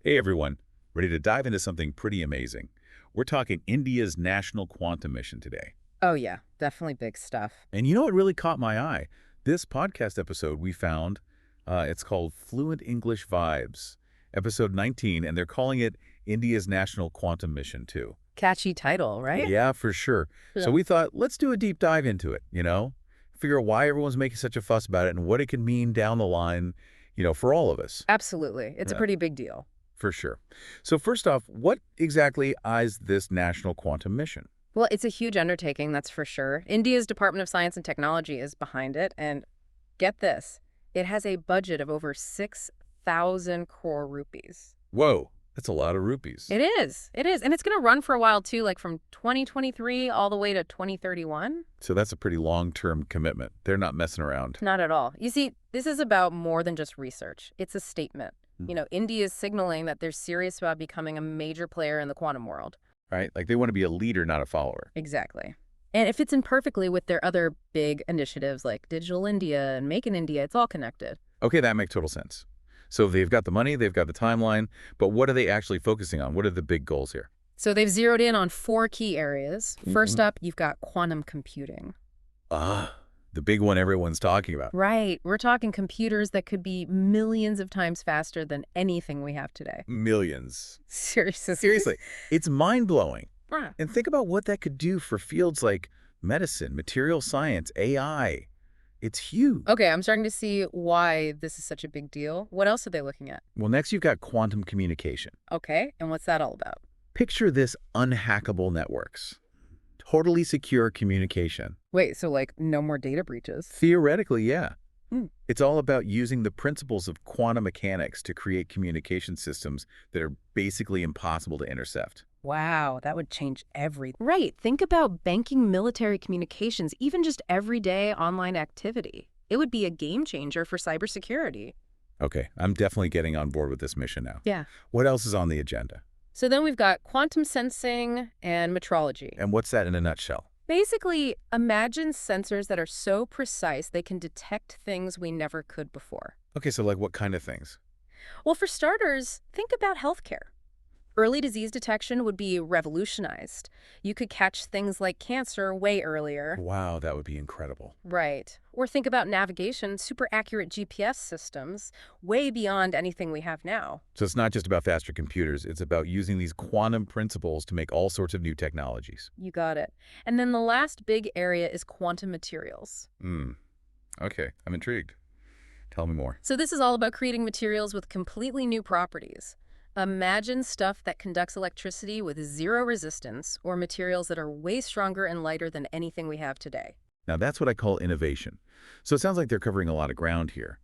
Hey everyone, ready to dive into something pretty amazing. We're talking India's National Quantum Mission today. Oh, yeah, definitely big stuff. And you know what really caught my eye? This podcast episode we found, it's called Fluent English Vibes, episode 19, and they're calling it India's National Quantum Mission too. Catchy title, right? Yeah, for sure. So Yeah. we thought, let's do a deep dive into it, Figure out why everyone's making such a fuss about it and what it could mean down the line, for all of us. Absolutely. It's a Yeah. pretty big deal. For sure. So first off, what exactly is this National Quantum Mission? Well, it's a huge undertaking, that's for sure. India's Department of Science and Technology is behind it, and get this, it has a budget of over 6,000 crore rupees. Whoa, that's a lot of rupees. It is. It is. And it's going to run for a while, too, like from 2023 all the way to 2031. So that's a pretty long-term commitment. They're not messing around. Not at all. You see, this is about more than just research. It's a statement. India is signaling that they're serious about becoming a major player in the quantum world. Right? Like they want to be a leader, not a follower. Exactly. And it fits in perfectly with their other big initiatives like Digital India and Make in India. It's all connected. Okay, that makes total sense. So they've got the money, they've got the timeline, but what are they actually focusing on? What are the big goals here? So they've zeroed in on 4 key areas. First up, you've got quantum computing. Ah, the big one everyone's talking about. Right. We're talking computers that could be millions of times faster than anything we have today. Millions. Seriously. Seriously, it's mind-blowing. Ah. And think about what that could do for fields like medicine, material science, AI. It's huge. Okay, I'm starting to see why this is such a big deal. What else are they looking at? Well, next you've got quantum communication. Okay, and what's that all about? Picture this unhackable networks. Totally secure communication. Wait, so like no more data breaches? Theoretically, yeah. Hmm. It's all about using the principles of quantum mechanics to create communication systems that are basically impossible to intercept. Wow, that would change everything. Right, think about banking, military communications, even just everyday online activity. It would be a game changer for cybersecurity. Okay, I'm definitely getting on board with this mission now. Yeah. What else is on the agenda? So then we've got quantum sensing and metrology. And what's that in a nutshell? Basically, imagine sensors that are so precise they can detect things we never could before. Okay, so like what kind of things? Well, for starters, think about healthcare. Early disease detection would be revolutionized. You could catch things like cancer way earlier. Wow, that would be incredible. Right. Or think about navigation, super accurate GPS systems, way beyond anything we have now. So it's not just about faster computers, it's about using these quantum principles to make all sorts of new technologies. You got it. And then the last big area is quantum materials. Okay, I'm intrigued. Tell me more. So this is all about creating materials with completely new properties. Imagine stuff that conducts electricity with zero resistance, or materials that are way stronger and lighter than anything we have today. Now that's what I call innovation. So it sounds like they're covering a lot of ground here.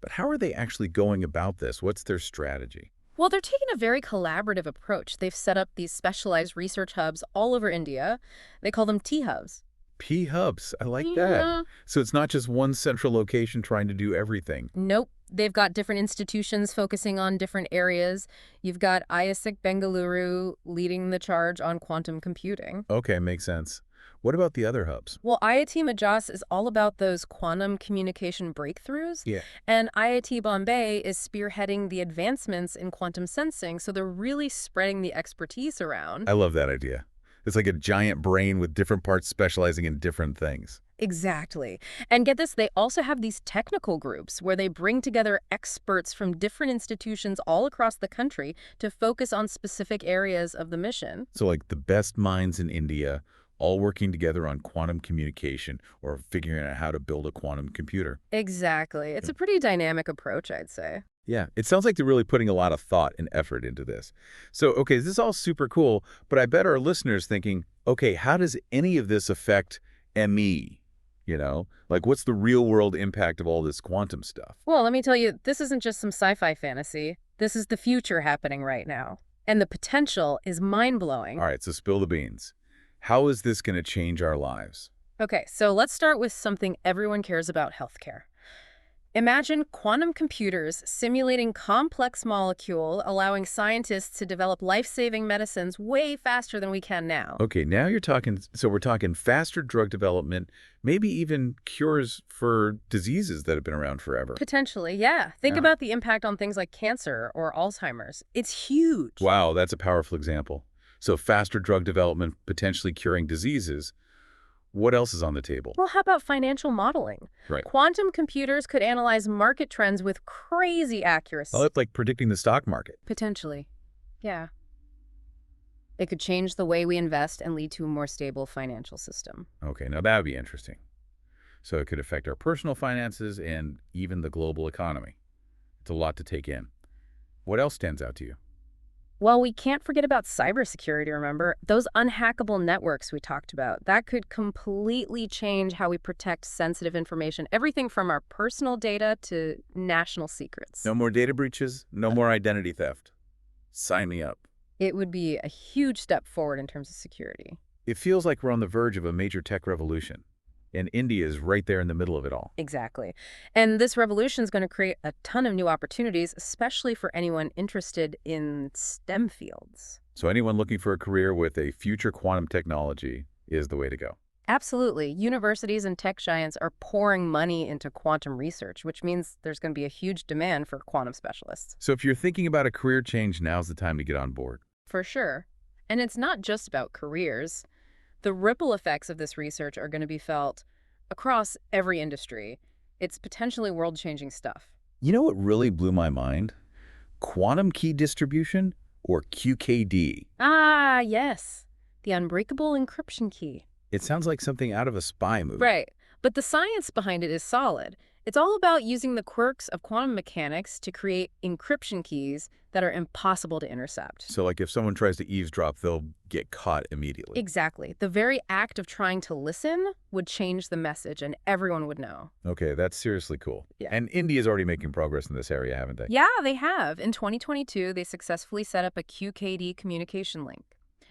But how are they actually going about this? What's their strategy? Well, they're taking a very collaborative approach. They've set up these specialized research hubs all over India. They call them T-hubs. P-hubs, I like Yeah. that. So it's not just one central location trying to do everything. Nope. They've got different institutions focusing on different areas. You've got IISc Bengaluru leading the charge on quantum computing. Okay, makes sense. What about the other hubs? Well, IIT Madras is all about those quantum communication breakthroughs. Yeah. And IIT Bombay is spearheading the advancements in quantum sensing, so they're really spreading the expertise around. I love that idea. It's like a giant brain with different parts specializing in different things. Exactly. And get this, they also have these technical groups where they bring together experts from different institutions all across the country to focus on specific areas of the mission. So like the best minds in India all working together on quantum communication or figuring out how to build a quantum computer. Exactly. It's a pretty dynamic approach, I'd say. Yeah, it sounds like they're really putting a lot of thought and effort into this. So, okay, this is all super cool, but I bet our listeners thinking, okay, how does any of this affect ME? Like what's the real world impact of all this quantum stuff? Well, let me tell you, this isn't just some sci-fi fantasy. This is the future happening right now. And the potential is mind-blowing. All right, so spill the beans. How is this going to change our lives? Okay, so let's start with something everyone cares about, healthcare. Imagine quantum computers simulating complex molecule, allowing scientists to develop life-saving medicines way faster than we can now. Okay, now you're talking, so we're talking faster drug development, maybe even cures for diseases that have been around forever. Potentially, yeah. Think Yeah. about the impact on things like cancer or Alzheimer's. It's huge. Wow, that's a powerful example. So faster drug development, potentially curing diseases. What else is on the table? Well, how about financial modeling? Right. Quantum computers could analyze market trends with crazy accuracy. Well, it's like predicting the stock market. Potentially. Yeah. It could change the way we invest and lead to a more stable financial system. Okay, now that would be interesting. So it could affect our personal finances and even the global economy. It's a lot to take in. What else stands out to you? Well, we can't forget about cybersecurity, remember? Those unhackable networks we talked about, that could completely change how we protect sensitive information, everything from our personal data to national secrets. No more data breaches, no more identity theft. Sign me up. It would be a huge step forward in terms of security. It feels like we're on the verge of a major tech revolution, and India is right there in the middle of it all. Exactly. And this revolution is going to create a ton of new opportunities, especially for anyone interested in STEM fields. So anyone looking for a career with a future quantum technology is the way to go. Absolutely. Universities and tech giants are pouring money into quantum research, which means there's going to be a huge demand for quantum specialists. So if you're thinking about a career change, now's the time to get on board. For sure. And it's not just about careers. The ripple effects of this research are going to be felt across every industry. It's potentially world-changing stuff. You know what really blew my mind? Quantum key distribution, or QKD. Ah, yes. The unbreakable encryption key. It sounds like something out of a spy movie. Right. But the science behind it is solid. It's all about using the quirks of quantum mechanics to create encryption keys that are impossible to intercept. So like if someone tries to eavesdrop, they'll get caught immediately. Exactly. The very act of trying to listen would change the message, and everyone would know. Okay, that's seriously cool. Yeah. And India's already making progress in this area, haven't they? Yeah, they have. In 2022, they successfully set up a QKD communication link.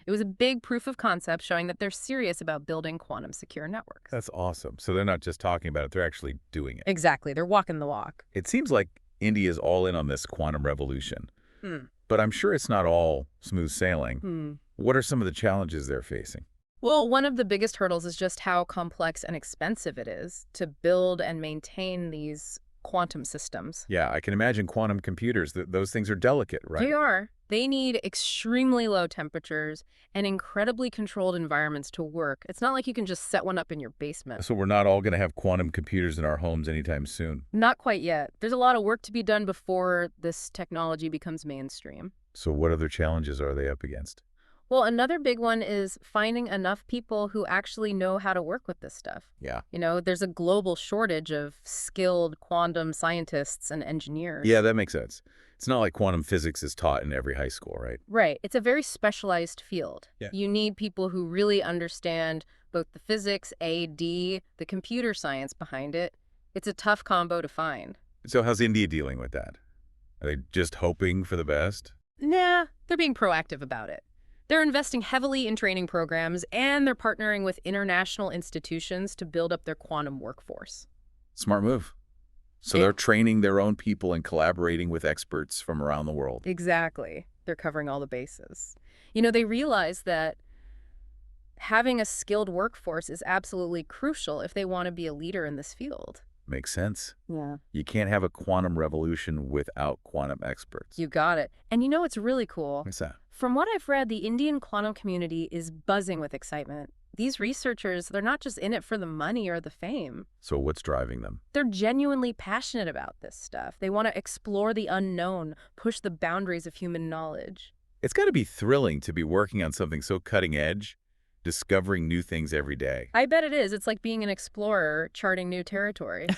It was a big proof of concept showing that they're serious about building quantum secure networks. That's awesome. So they're not just talking about it, they're actually doing it. Exactly. They're walking the walk. It seems like India's all in on this quantum revolution. Hmm. But I'm sure it's not all smooth sailing. Hmm. What are some of the challenges they're facing? Well, one of the biggest hurdles is just how complex and expensive it is to build and maintain these quantum systems. Yeah, I can imagine quantum computers. Those things are delicate, right? They are. They need extremely low temperatures and incredibly controlled environments to work. It's not like you can just set one up in your basement. So we're not all going to have quantum computers in our homes anytime soon. Not quite yet. There's a lot of work to be done before this technology becomes mainstream. So what other challenges are they up against? Well, another big one is finding enough people who actually know how to work with this stuff. Yeah. You know, there's a global shortage of skilled quantum scientists and engineers. Yeah, that makes sense. It's not like quantum physics is taught in every high school, right? Right. It's a very specialized field. Yeah. You need people who really understand both the physics, AD, the computer science behind it. It's a tough combo to find. So how's India dealing with that? Are they just hoping for the best? Nah, they're being proactive about it. They're investing heavily in training programs, and they're partnering with international institutions to build up their quantum workforce. Smart move. So It- they're training their own people and collaborating with experts from around the world. Exactly. They're covering all the bases. You know, they realize that having a skilled workforce is absolutely crucial if they want to be a leader in this field. Makes sense. Yeah. You can't have a quantum revolution without quantum experts. You got it. And you know what's really cool? What's that? From what I've read, the Indian quantum community is buzzing with excitement. These researchers, they're not just in it for the money or the fame. So what's driving them? They're genuinely passionate about this stuff. They want to explore the unknown, push the boundaries of human knowledge. It's got to be thrilling to be working on something so cutting edge, discovering new things every day. I bet it is. It's like being an explorer charting new territory.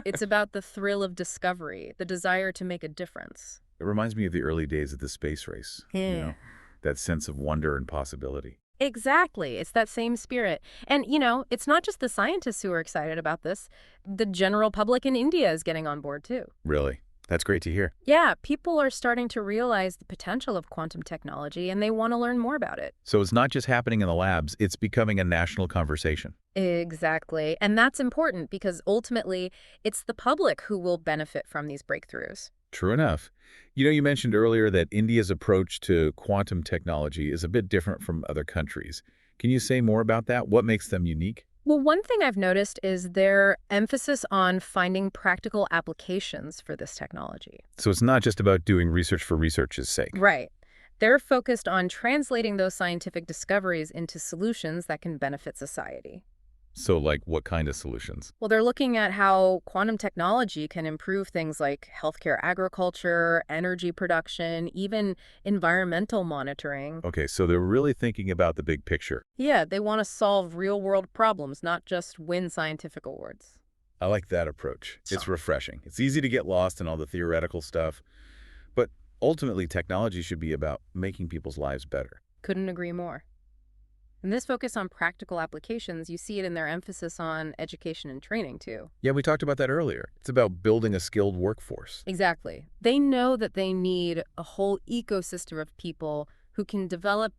It's about the thrill of discovery, the desire to make a difference. It reminds me of the early days of the space race. Yeah. That sense of wonder and possibility. Exactly. It's that same spirit. And, you know, it's not just the scientists who are excited about this. The general public in India is getting on board, too. Really? That's great to hear. Yeah, people are starting to realize the potential of quantum technology and they want to learn more about it. So it's not just happening in the labs, it's becoming a national conversation. Exactly. And that's important because ultimately it's the public who will benefit from these breakthroughs. True enough. You mentioned earlier that India's approach to quantum technology is a bit different from other countries. Can you say more about that? What makes them unique? Well, one thing I've noticed is their emphasis on finding practical applications for this technology. So it's not just about doing research for research's sake. Right. They're focused on translating those scientific discoveries into solutions that can benefit society. So like what kind of solutions? Well, they're looking at how quantum technology can improve things like healthcare agriculture, energy production, even environmental monitoring. Okay, so they're really thinking about the big picture. Yeah, they want to solve real-world problems, not just win scientific awards. I like that approach. It's So, refreshing. It's easy to get lost in all the theoretical stuff, but ultimately technology should be about making people's lives better. couldn't agree more. And this focus on practical applications, you see it in their emphasis on education and training, too. Yeah, we talked about that earlier. It's about building a skilled workforce. Exactly. They know that they need a whole ecosystem of people who can develop,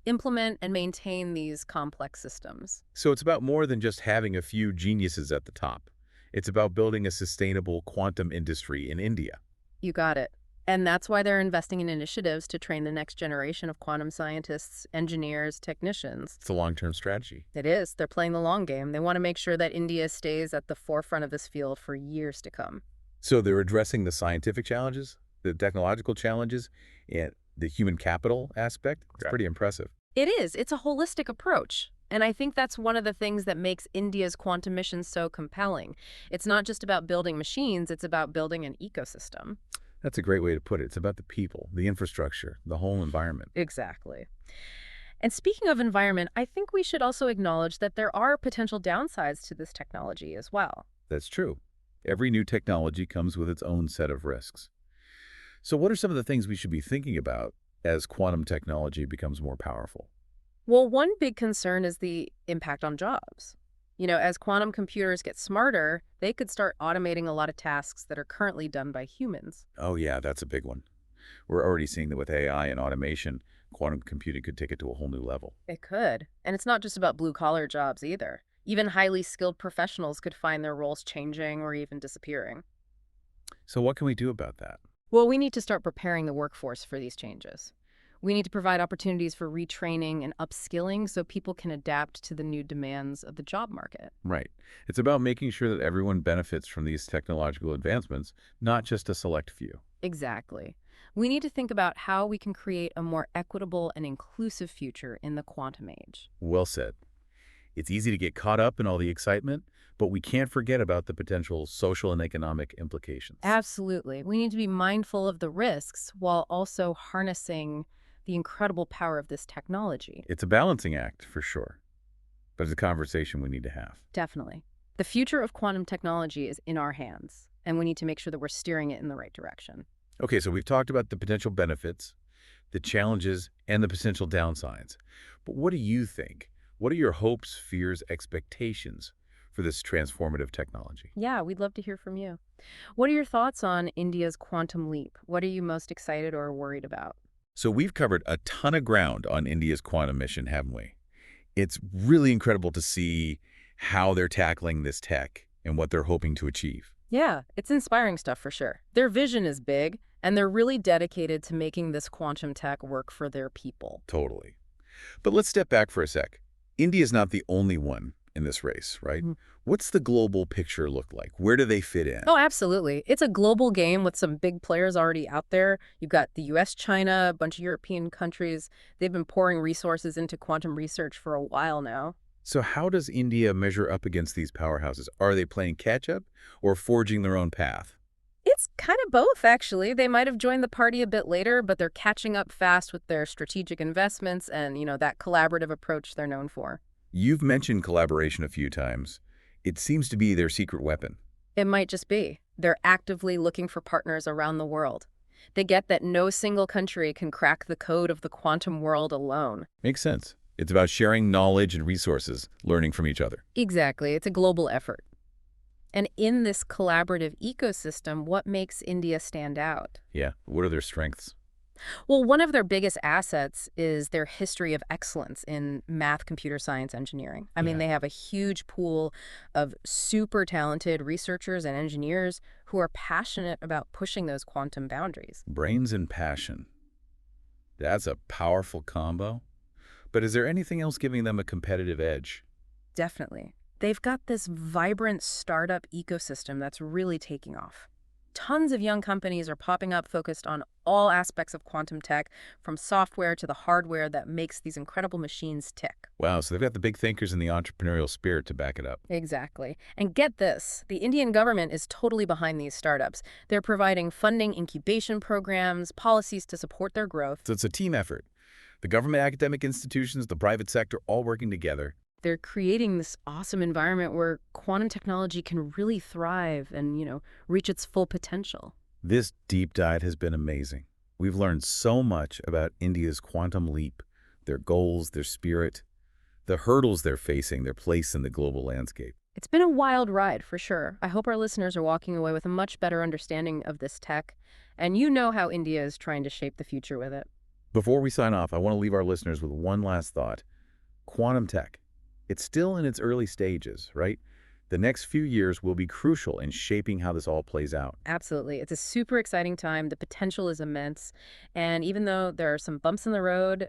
implement, and maintain these complex systems. So it's about more than just having a few geniuses at the top. It's about building a sustainable quantum industry in India. You got it. And that's why they're investing in initiatives to train the next generation of quantum scientists, engineers, technicians. It's a long-term strategy. It is. They're playing the long game. They want to make sure that India stays at the forefront of this field for years to come. So they're addressing the scientific challenges, the technological challenges, and the human capital aspect. It's pretty impressive. It is. It's a holistic approach. And I think that's one of the things that makes India's quantum mission so compelling. It's not just about building machines, it's about building an ecosystem. That's a great way to put it. It's about the people, the infrastructure, the whole environment. Exactly. And speaking of environment, I think we should also acknowledge that there are potential downsides to this technology as well. That's true. Every new technology comes with its own set of risks. So what are some of the things we should be thinking about as quantum technology becomes more powerful? Well, one big concern is the impact on jobs. As quantum computers get smarter, they could start automating a lot of tasks that are currently done by humans. Oh yeah, that's a big one. We're already seeing that with AI and automation, quantum computing could take it to a whole new level. It could. And it's not just about blue-collar jobs either. Even highly skilled professionals could find their roles changing or even disappearing. So what can we do about that? Well, we need to start preparing the workforce for these changes. We need to provide opportunities for retraining and upskilling so people can adapt to the new demands of the job market. Right. It's about making sure that everyone benefits from these technological advancements, not just a select few. Exactly. We need to think about how we can create a more equitable and inclusive future in the quantum age. Well said. It's easy to get caught up in all the excitement, but we can't forget about the potential social and economic implications. Absolutely. We need to be mindful of the risks while also harnessing the incredible power of this technology. It's a balancing act, for sure, but it's a conversation we need to have. Definitely. The future of quantum technology is in our hands, and we need to make sure that we're steering it in the right direction. Okay, so we've talked about the potential benefits, the challenges, and the potential downsides. But what do you think? What are your hopes, fears, expectations for this transformative technology? Yeah, we'd love to hear from you. What are your thoughts on India's quantum leap? What are you most excited or worried about? So we've covered a ton of ground on India's quantum mission, haven't we? It's really incredible to see how they're tackling this tech and what they're hoping to achieve. Yeah, it's inspiring stuff for sure. Their vision is big, and they're really dedicated to making this quantum tech work for their people. Totally. But let's step back for a sec. India's not the only one in this race, right? Mhm. What's the global picture look like? Where do they fit in? Oh, absolutely. It's a global game with some big players already out there. You've got the US, China, a bunch of European countries. They've been pouring resources into quantum research for a while now. So how does India measure up against these powerhouses? Are they playing catch-up or forging their own path? It's kind of both, actually. They might have joined the party a bit later, but they're catching up fast with their strategic investments and, that collaborative approach they're known for. You've mentioned collaboration a few times. It seems to be their secret weapon. It might just be. They're actively looking for partners around the world. They get that no single country can crack the code of the quantum world alone. Makes sense. It's about sharing knowledge and resources, learning from each other. Exactly. It's a global effort. And in this collaborative ecosystem, what makes India stand out? Yeah. What are their strengths? Well, one of their biggest assets is their history of excellence in math, computer science, engineering. I mean, Yeah. they have a huge pool of super talented researchers and engineers who are passionate about pushing those quantum boundaries. Brains and passion. That's a powerful combo. But is there anything else giving them a competitive edge? Definitely. They've got this vibrant startup ecosystem that's really taking off. Tons of young companies are popping up focused on all aspects of quantum tech, from software to the hardware that makes these incredible machines tick. Wow, so they've got the big thinkers and the entrepreneurial spirit to back it up. Exactly. And get this, the Indian government is totally behind these startups. They're providing funding, incubation programs, policies to support their growth. So it's a team effort. The government, academic institutions, the private sector, all working together. They're creating this awesome environment where quantum technology can really thrive and, reach its full potential. This deep dive has been amazing. We've learned so much about India's quantum leap, their goals, their spirit, the hurdles they're facing, their place in the global landscape. It's been a wild ride, for sure. I hope our listeners are walking away with a much better understanding of this tech, and you know how India is trying to shape the future with it. Before we sign off, I want to leave our listeners with one last thought. Quantum tech. It's still in its early stages, right? The next few years will be crucial in shaping how this all plays out. Absolutely. It's a super exciting time. The potential is immense. And even though there are some bumps in the road,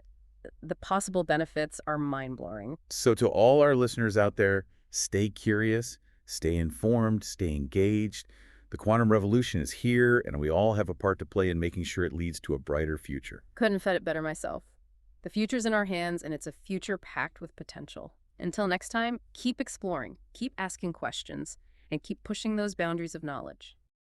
the possible benefits are mind-blowing. So to all our listeners out there, stay curious, stay informed, stay engaged. The quantum revolution is here, and we all have a part to play in making sure it leads to a brighter future. Couldn't have said it better myself. The future's in our hands, and it's a future packed with potential. Until next time, keep exploring, keep asking questions, and keep pushing those boundaries of knowledge.